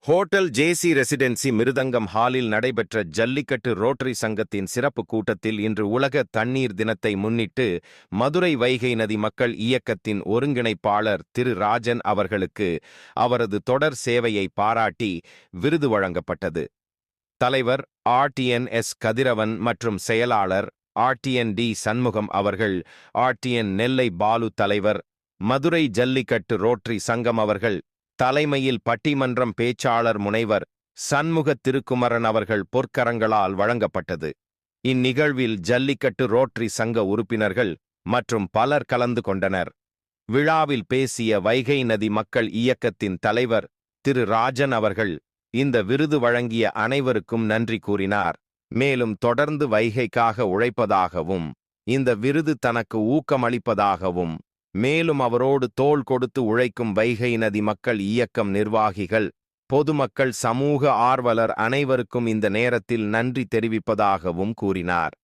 Hotel ஜேசி residency மிருதங்கம் ஹாலில் நடைபெற்ற jallikattu rotary சங்கத்தின் சிறப்பு கூட்டத்தில் இன்று உலக தண்ணீர் தினத்தை முன்னிட்டு மதுரை வைகை நதி மக்கள் இயக்கத்தின் ஒருங்கிணைப்பாளர் திரு ராஜன் அவர்களுக்கு அவரது தொடர் சேவையை பாராட்டி விருது வழங்கப்பட்டது. தலைவர் ஆர்டிஎன்.எஸ். கதிரவன் மற்றும் செயலாளர் ஆர்டிஎன்.டி. சண்முகம் அவர்கள், ஆர்டிஎன் நெல்லை பாலு தலைவர், மதுரை ஜல்லிக்கட்டு ரோட்டரி சங்கம் அவர்கள் தலைமையில் பட்டிமன்றம் பேச்சாளர் முனைவர் சண்முக திருக்குமரன் அவர்கள் பொற்கரங்களால் வழங்கப்பட்டது. இந்நிகழ்வில் ஜல்லிக்கட்டு ரோட்டரி சங்க உறுப்பினர்கள் மற்றும் பலர் கலந்து கொண்டனர். விழாவில் பேசிய வைகை நதி மக்கள் இயக்கத்தின் தலைவர் திரு ராஜன் அவர்கள் இந்த விருது வழங்கிய அனைவருக்கும் நன்றி கூறினார். மேலும் தொடர்ந்து வைகைக்காக உழைப்பதாகவும் இந்த விருது தனக்கு ஊக்கமளிப்பதாகவும், மேலும் அவரோடு தோள் கொடுத்து உழைக்கும் வைகை நதி மக்கள் இயக்கம் நிர்வாகிகள், பொதுமக்கள், சமூக ஆர்வலர் அனைவருக்கும் இந்த நேரத்தில் நன்றி தெரிவிப்பதாகவும் கூறினார்.